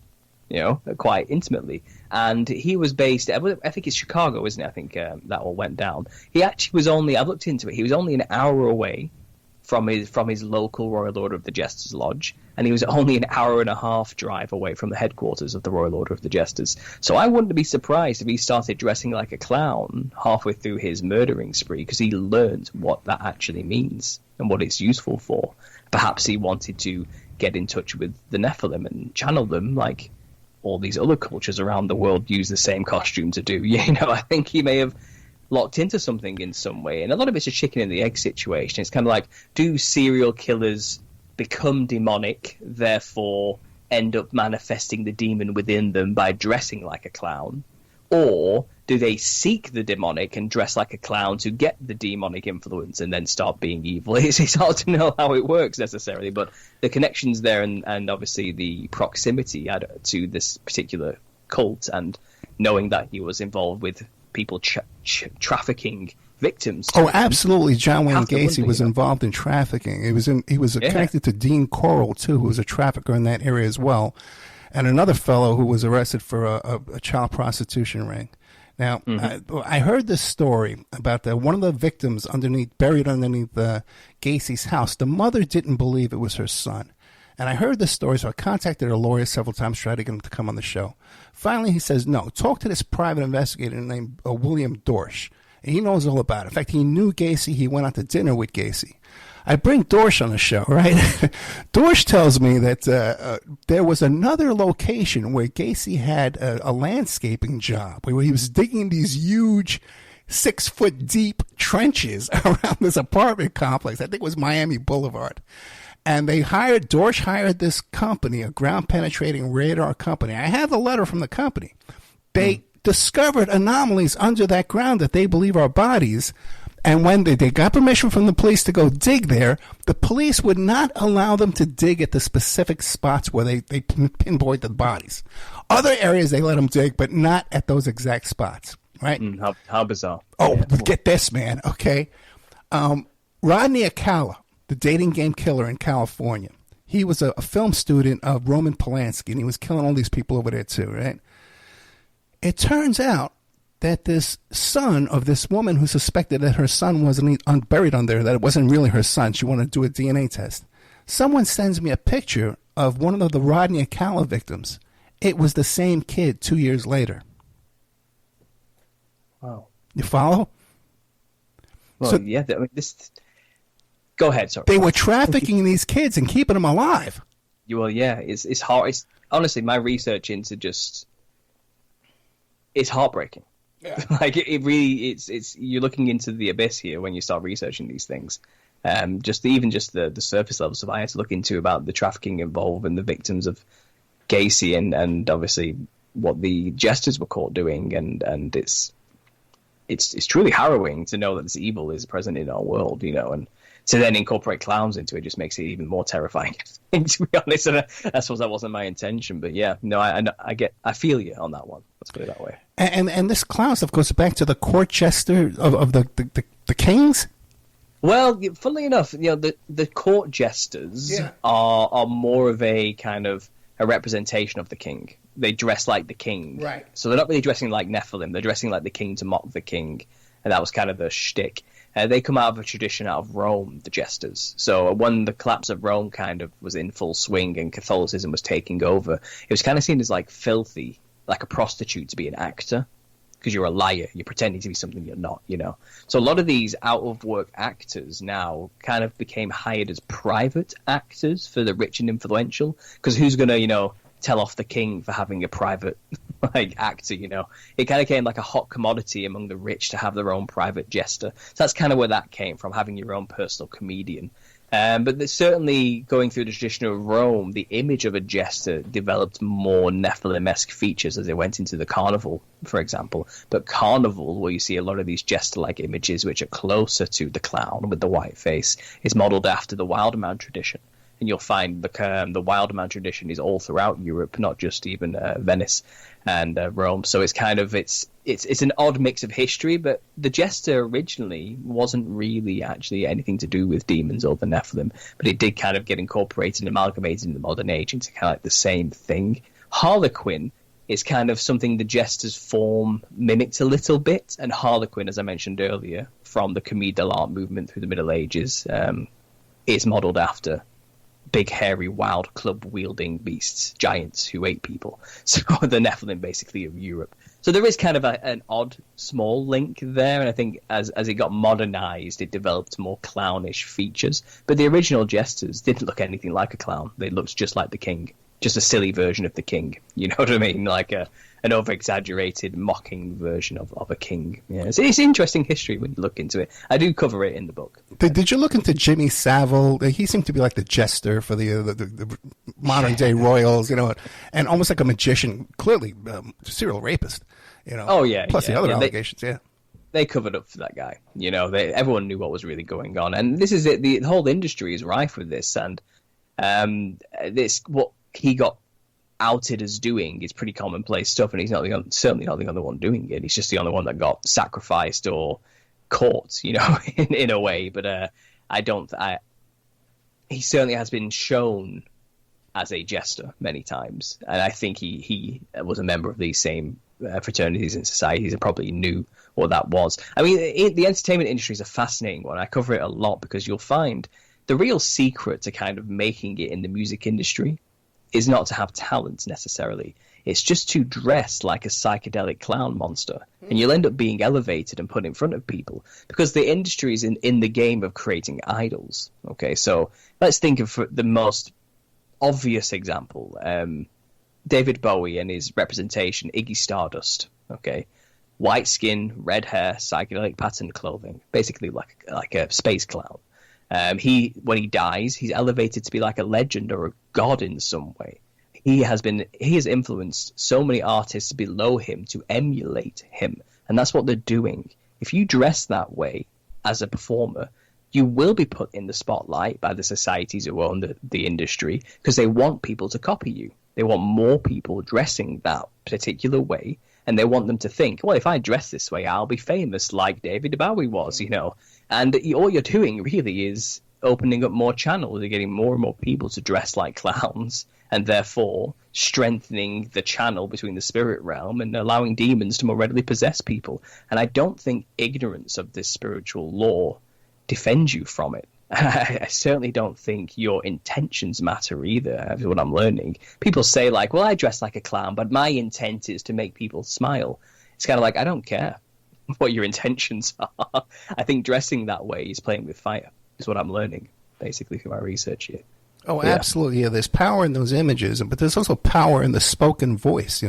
you know, quite intimately. And he was based, I think it's Chicago, isn't it? I think that all went down. He actually was only, I've looked into it, he was only an hour away from his local Royal Order of the Jesters Lodge, and he was only an hour and a half drive away from the headquarters of the Royal Order of the Jesters. So I wouldn't be surprised if he started dressing like a clown halfway through his murdering spree, because he learned what that actually means and what it's useful for. Perhaps he wanted to get in touch with the Nephilim and channel them like all these other cultures around the world use the same costume to do. You know, I think he may have locked into something in some way. And a lot of it's a chicken and the egg situation. It's kind of like, do serial killers become demonic, therefore end up manifesting the demon within them by dressing like a clown? Or do they seek the demonic and dress like a clown to get the demonic influence and then start being evil? It's hard to know how it works necessarily, but the connections there and obviously the proximity to this particular cult, and knowing that he was involved with people trafficking victims. Oh, absolutely. John Wayne Gacy was involved in trafficking. He was connected to Dean Coral, too, who was a trafficker in that area as well, and another fellow who was arrested for a child prostitution ring. Now, I heard this story about one of the victims buried underneath Gacy's house. The mother didn't believe it was her son. And I heard this story, so I contacted a lawyer several times, tried to get him to come on the show. Finally, he says, no, talk to this private investigator named William Dorsch. And he knows all about it. In fact, he knew Gacy. He went out to dinner with Gacy. I bring Dorsch on the show, right? Dorsch tells me that there was another location where Gacy had a landscaping job, where he was digging these huge 6-foot deep trenches around this apartment complex. I think it was Miami Boulevard. And Dorsch hired this company, a ground penetrating radar company. I have the letter from the company. They discovered anomalies under that ground that they believe are bodies. And when they got permission from the police to go dig there, the police would not allow them to dig at the specific spots where they pinpoint the bodies. Other areas they let them dig, but not at those exact spots, right? How bizarre. Oh, get this, man, okay? Rodney Acala, the dating game killer in California, he was a film student of Roman Polanski, and he was killing all these people over there too, right? It turns out that this son of this woman who suspected that her son wasn't buried under, that it wasn't really her son, she wanted to do a DNA test. Someone sends me a picture of one of the Rodney Acala victims. It was the same kid 2 years later. Wow. You follow? Well, so, yeah, I mean, this... Go ahead, sorry. They were trafficking these kids and keeping them alive. Well, yeah, it's hard. It's, honestly, my research into just... It's heartbreaking. Yeah. Like it really, it's you're looking into the abyss here when you start researching these things. Just the surface level stuff I had to look into about the trafficking involved and the victims of Gacy and obviously what the jesters were caught doing, and it's truly harrowing to know that this evil is present in our world, you know, and to then incorporate clowns into it just makes it even more terrifying. To be honest, and I suppose that wasn't my intention, but yeah, no, I feel you on that one. Let's put it that way. And this clown stuff goes back to the court jester of the kings. Well, funnily enough, the court jesters are more of a kind of a representation of the king. They dress like the king, right? So they're not really dressing like Nephilim. They're dressing like the king to mock the king, and that was kind of the shtick. They come out of a tradition out of Rome, the jesters. So when the collapse of Rome kind of was in full swing and Catholicism was taking over, it was kind of seen as like filthy, like a prostitute to be an actor, because you're a liar. You're pretending to be something you're not, So a lot of these out-of-work actors now kind of became hired as private actors for the rich and influential, because who's going to, tell off the king for having a private actor, It kind of came like a hot commodity among the rich to have their own private jester. So that's kind of where that came from, having your own personal comedian. But certainly going through the tradition of Rome, the image of a jester developed more Nephilim-esque features as they went into the carnival, for example. But carnival, where you see a lot of these jester-like images, which are closer to the clown with the white face, is modeled after the Wilderman tradition. And you'll find the Wilderman tradition is all throughout Europe, not just even Venice and Rome. So it's kind of it's an odd mix of history, but the jester originally wasn't really actually anything to do with demons or the Nephilim, but it did kind of get incorporated and amalgamated in the modern age into kind of like the same thing. Harlequin is kind of something the jester's form mimicked a little bit, and Harlequin, as I mentioned earlier, from the Comédie de l'Art movement through the Middle Ages, is modelled after big, hairy, wild, club-wielding beasts, giants who ate people. So the Nephilim, basically, of Europe. So there is kind of an odd, small link there, and I think as it got modernized, it developed more clownish features. But the original jesters didn't look anything like a clown. They looked just like the king, just a silly version of the king. You know what I mean? Like an over-exaggerated, mocking version of a king. Yeah, it's interesting history when you look into it. I do cover it in the book. Did you look into Jimmy Savile? He seemed to be like the jester for the modern-day royals, and almost like a magician, clearly serial rapist. Oh, yeah. Plus the other allegations, They covered up for that guy. Everyone knew what was really going on. And this is it. The whole industry is rife with this. And what he got outed as doing is pretty commonplace stuff, and he's certainly not the only one doing it. He's just the only one that got sacrificed or caught, in a way. But he certainly has been shown as a jester many times, and I think he was a member of these same fraternities and societies and probably knew what that was. I mean, the entertainment industry is a fascinating one. I cover it a lot because you'll find the real secret to kind of making it in the music industry is not to have talent necessarily. It's just to dress like a psychedelic clown monster, and you'll end up being elevated and put in front of people because the industry is in the game of creating idols. Okay, so let's think of the most obvious example, David Bowie and his representation, Iggy Stardust. Okay, white skin, red hair, psychedelic patterned clothing, basically like a space clown. When he dies, he's elevated to be like a legend or a god in some way. He has influenced so many artists below him to emulate him, and that's what they're doing. If you dress that way as a performer, you will be put in the spotlight by the societies who own the industry because they want people to copy you. They want more people dressing that particular way, and they want them to think, well, if I dress this way, I'll be famous like David Bowie was, And all you're doing really is opening up more channels. You're getting more and more people to dress like clowns, and therefore strengthening the channel between the spirit realm and allowing demons to more readily possess people. And I don't think ignorance of this spiritual law defends you from it. I certainly don't think your intentions matter either, is what I'm learning. People say, like, well, I dress like a clown, but my intent is to make people smile. It's kind of like, I don't care what your intentions are. I think dressing that way is playing with fire, is what I'm learning, basically, through my research here. Oh, absolutely. Yeah, there's power in those images, but there's also power in the spoken voice,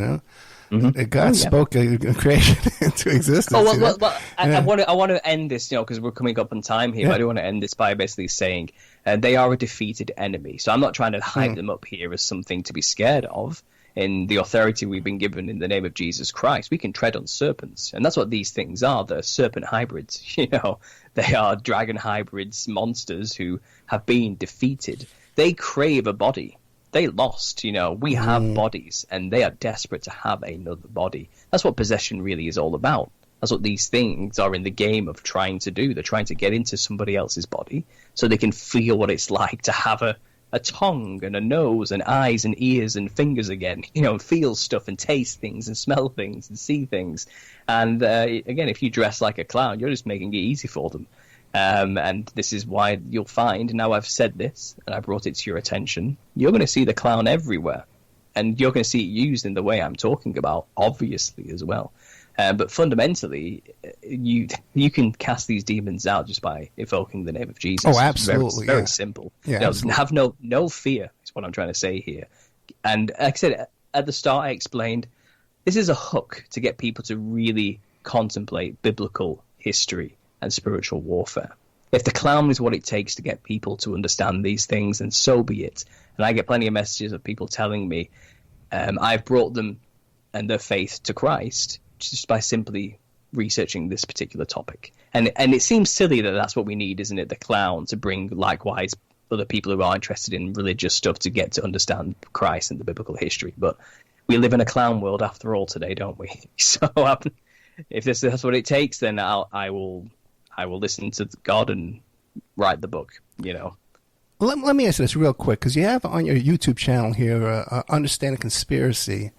Mm-hmm. God spoke creation into existence. I want to end this, because we're coming up on time here. But I do want to end this by basically saying they are a defeated enemy. So I'm not trying to hype them up here as something to be scared of. in the authority we've been given in the name of Jesus Christ, we can tread on serpents. And that's what these things are. They're serpent hybrids. They are dragon hybrids, monsters who have been defeated. They crave a body. They lost. We have bodies, and they are desperate to have another body. That's what possession really is all about. That's what these things are in the game of trying to do. They're trying to get into somebody else's body so they can feel what it's like to have a tongue and a nose and eyes and ears and fingers again, feel stuff and taste things and smell things and see things. And again, if you dress like a clown, you're just making it easy for them. And this is why you'll find, now I've said this and I brought it to your attention, you're going to see the clown everywhere. And you're going to see it used in the way I'm talking about, obviously, as well. But fundamentally, you can cast these demons out just by evoking the name of Jesus. Oh, absolutely. It's very simple. Yeah, have no fear, is what I'm trying to say here. And like I said, at the start, I explained, this is a hook to get people to really contemplate biblical history and spiritual warfare. If the clown is what it takes to get people to understand these things, then so be it. And I get plenty of messages of people telling me I've brought them and their faith to Christ just by simply researching this particular topic. And it seems silly that that's what we need, isn't it? The clown to bring likewise other people who are interested in religious stuff to get to understand Christ and the biblical history. But we live in a clown world after all today, don't we? So if that's what it takes, then I will listen to God and write the book, Let me ask you this real quick, because you have on your YouTube channel here, Understanding Conspiracy,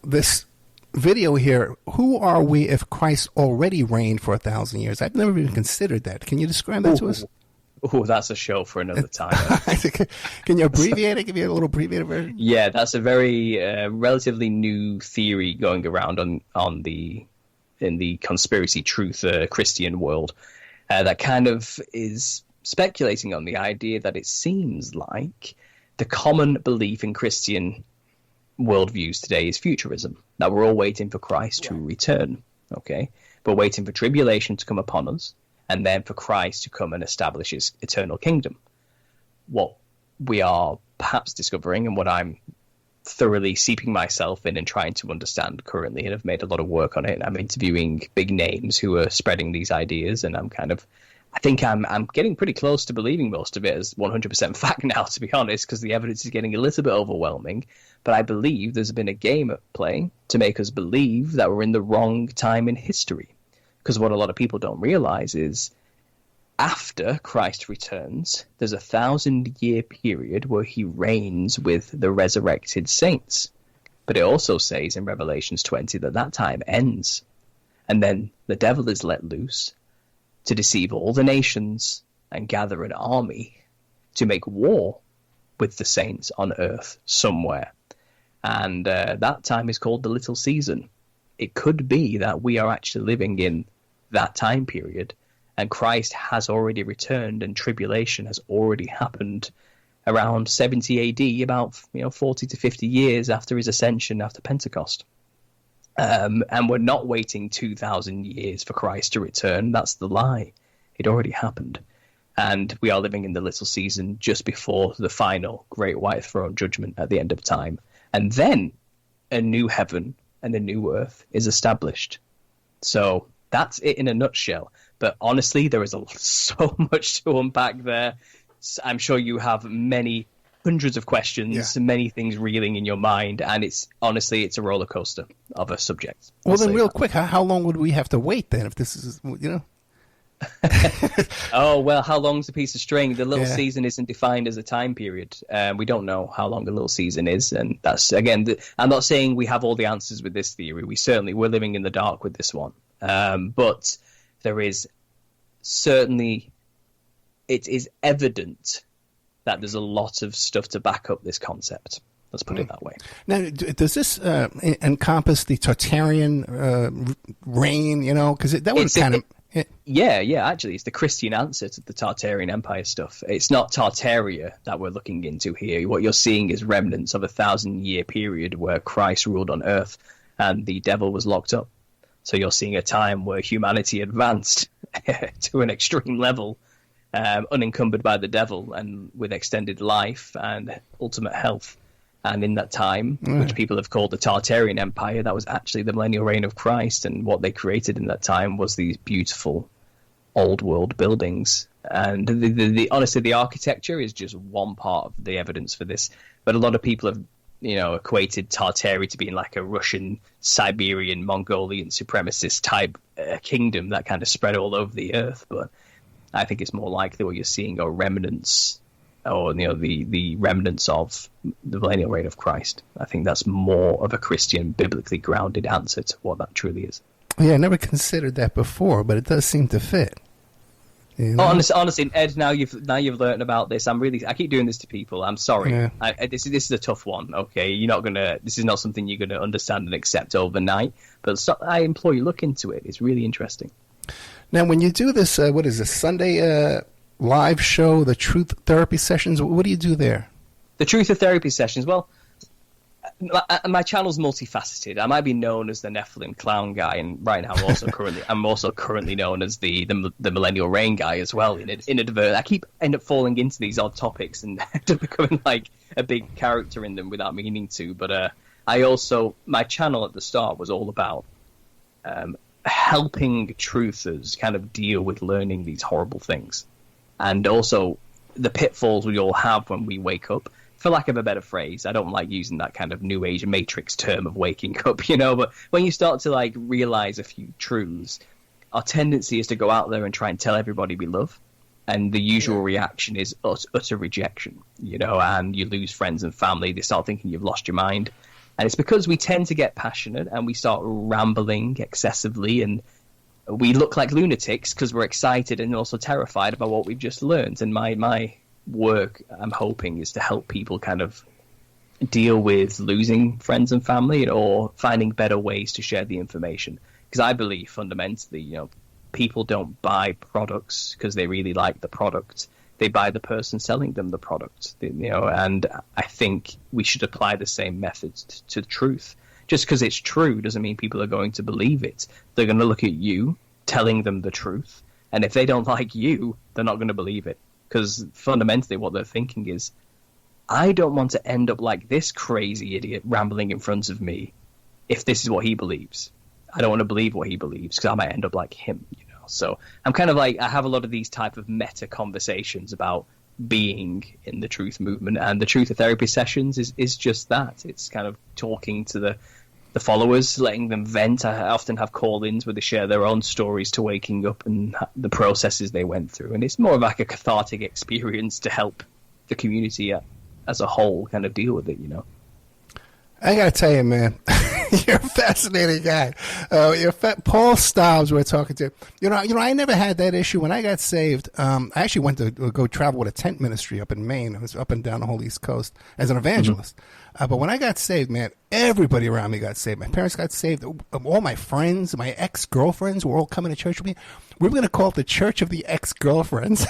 this video here, who are we if Christ already reigned for 1,000 years? I've never even considered that. Can you describe that to us? Oh, that's a show for another time. Can you abbreviate it? Give me a little abbreviated version? Yeah, that's a very relatively new theory going around in the conspiracy truth Christian world that kind of is speculating on the idea that it seems like the common belief in Christian worldviews today is futurism, that we're all waiting for Christ to return, okay? We're waiting for tribulation to come upon us, and then for Christ to come and establish his eternal kingdom. What we are perhaps discovering, and what I'm thoroughly seeping myself in and trying to understand currently, and I've made a lot of work on it, and I'm interviewing big names who are spreading these ideas, and I think I'm getting pretty close to believing most of it as 100% fact now, to be honest, because the evidence is getting a little bit overwhelming. But I believe there's been a game at play to make us believe that we're in the wrong time in history. Because what a lot of people don't realize is after Christ returns, there's a 1,000-year period where he reigns with the resurrected saints. But it also says in Revelations 20 that time ends. And then the devil is let loose to deceive all the nations and gather an army to make war with the saints on earth somewhere. And that time is called the little season. It could be that we are actually living in that time period, and Christ has already returned and tribulation has already happened around 70 AD, about 40 to 50 years after his ascension, after Pentecost. And we're not waiting 2,000 years for Christ to return. That's the lie. It already happened. And we are living in the little season just before the final great white throne judgment at the end of time. And then a new heaven and a new earth is established. So that's it in a nutshell. But honestly, there is so much to unpack there. I'm sure you have many hundreds of questions, many things reeling in your mind, and it's a roller coaster of a subject. Well, then real quick, how long would we have to wait then if this is, Oh, well, how long's a piece of string? The little season isn't defined as a time period. We don't know how long the little season is, and that's, again, I'm not saying we have all the answers with this theory. We're living in the dark with this one. But there is certainly, it is evident that there's a lot of stuff to back up this concept. Let's put it that way. Now, does this encompass the Tartarian reign, because that was kind of... Yeah, actually, it's the Christian answer to the Tartarian Empire stuff. It's not Tartaria that we're looking into here. What you're seeing is remnants of a 1,000-year period where Christ ruled on earth and the devil was locked up. So you're seeing a time where humanity advanced to an extreme level, unencumbered by the devil and with extended life and ultimate health. And in that time, which people have called the Tartarian Empire, that was actually the millennial reign of Christ. And what they created in that time was these beautiful old world buildings. And honestly, the architecture is just one part of the evidence for this. But a lot of people have, equated Tartary to being like a Russian, Siberian, Mongolian supremacist type kingdom that kind of spread all over the earth. But I think it's more likely what you're seeing are remnants, or the remnants of the millennial reign of Christ. I think that's more of a Christian, biblically grounded answer to what that truly is. Yeah, I never considered that before, but it does seem to fit. Honestly, Ed, now you've learned about this. I keep doing this to people. I'm sorry. Yeah. This is a tough one. Okay, this is not something you're gonna understand and accept overnight. But I implore you, look into it. It's really interesting. Now, when you do this, what is this Sunday live show, the Truth Therapy Sessions? What do you do there? The Truth Therapy Sessions. Well, my channel's multifaceted. I might be known as the Nephilim Clown guy, and right now I'm also currently known as the Millennial Reign guy as well. I end up falling into these odd topics and end up becoming like a big character in them without meaning to. But my channel at the start was all about helping truthers kind of deal with learning these horrible things, and also the pitfalls we all have when we wake up. For lack of a better phrase, I don't like using that kind of New Age Matrix term of waking up, but when you start to realize a few truths, our tendency is to go out there and try and tell everybody we love, and the usual reaction is utter rejection, and you lose friends and family. They start thinking you've lost your mind, and it's because we tend to get passionate and we start rambling excessively, and we look like lunatics because we're excited and also terrified about what we've just learned. And my work, I'm hoping, is to help people kind of deal with losing friends and family, or finding better ways to share the information. Because I believe fundamentally, people don't buy products because they really like the product. They buy the person selling them the product. And I think we should apply the same methods to truth. Just because it's true doesn't mean people are going to believe it. They're going to look at you telling them the truth, and if they don't like you, they're not going to believe it. Because fundamentally what they're thinking is, I don't want to end up like this crazy idiot rambling in front of me if this is what he believes. I don't want to believe what he believes because I might end up like him, So I'm kind of I have a lot of these type of meta conversations about being in the truth movement, and the Truth Therapy Sessions is just that. It's kind of talking to the followers, letting them vent. I often have call-ins where they share their own stories to waking up and the processes they went through. And it's more of like a cathartic experience to help the community as a whole kind of deal with it, I got to tell you, man, you're a fascinating guy. Paul Stobbs we're talking to. I never had that issue. When I got saved, I actually went to go travel with a tent ministry up in Maine. I was up and down the whole East Coast as an evangelist. Mm-hmm. But when I got saved, man, everybody around me got saved. My parents got saved. All my friends, my ex-girlfriends were all coming to church with me. We were going to call it the Church of the Ex-Girlfriends.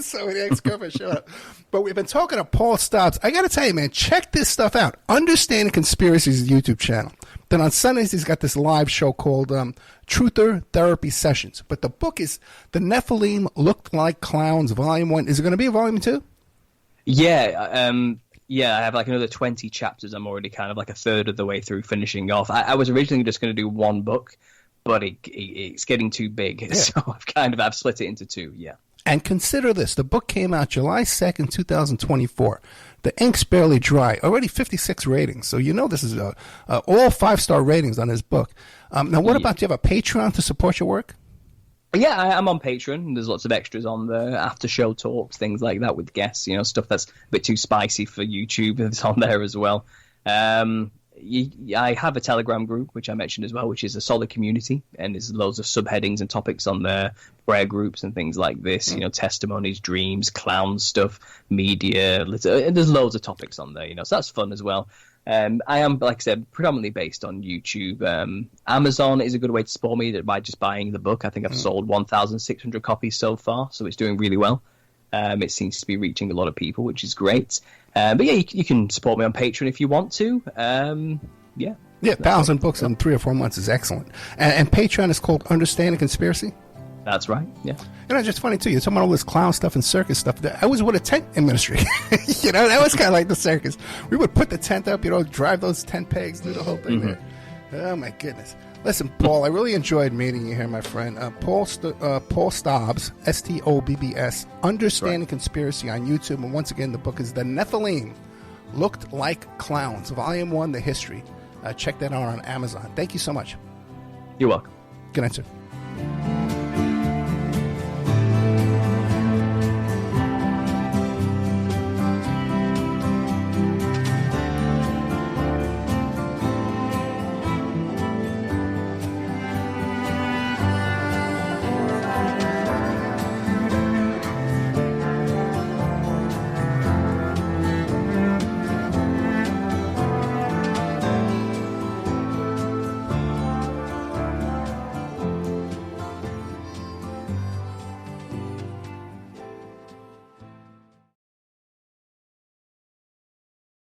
So many ex-girlfriends showed up. But we've been talking to Paul Stobbs. I got to tell you, man, check this stuff out. Understanding Conspiracies YouTube channel. Then on Sundays, he's got this live show called Truther Therapy Sessions. But the book is The Nephilim Looked Like Clowns, Volume 1. Is it going to be a Volume 2? Yeah, I have another 20 chapters. I'm already kind of a third of the way through finishing off. I was originally just going to do one book, but it's getting too big. Yeah. So I've split it into two, yeah. And consider this. The book came out July 2nd, 2024. The ink's barely dry. Already 56 ratings. So this is all 5-star ratings on his book. Now, what about, do you have a Patreon to support your work? Yeah, I'm on Patreon. There's lots of extras on there, after show talks, things like that with guests, stuff that's a bit too spicy for YouTube. It's on there as well. I have a Telegram group, which I mentioned as well, which is a solid community, and there's loads of subheadings and topics on there, prayer groups and things like this, testimonies, dreams, clown stuff, media, there's loads of topics on there, so that's fun as well. I am, like I said, predominantly based on YouTube. Amazon is a good way to support me by just buying the book. I think I've sold 1,600 copies so far, so it's doing really well. It seems to be reaching a lot of people, which is great. But yeah, you can support me on Patreon if you want to. Yeah, 1,000 books in 3 or 4 months is excellent. And Patreon is called Understanding Conspiracy? That's right. Yeah. You know, it's just funny too. You're talking about all this clown stuff and circus stuff. I was with a tent in ministry. You know, that was kind of like the circus. We would put the tent up, you know, drive those tent pegs, do the whole thing there. Oh my goodness. Listen, Paul, I really enjoyed meeting you here, my friend. Paul Stobbs, Stobbs, Understanding Conspiracy on YouTube. And once again, the book is The Nephilim Looked Like Clowns, Volume 1, The History. Check that out on Amazon. Thank you so much. You're welcome. Good night, sir.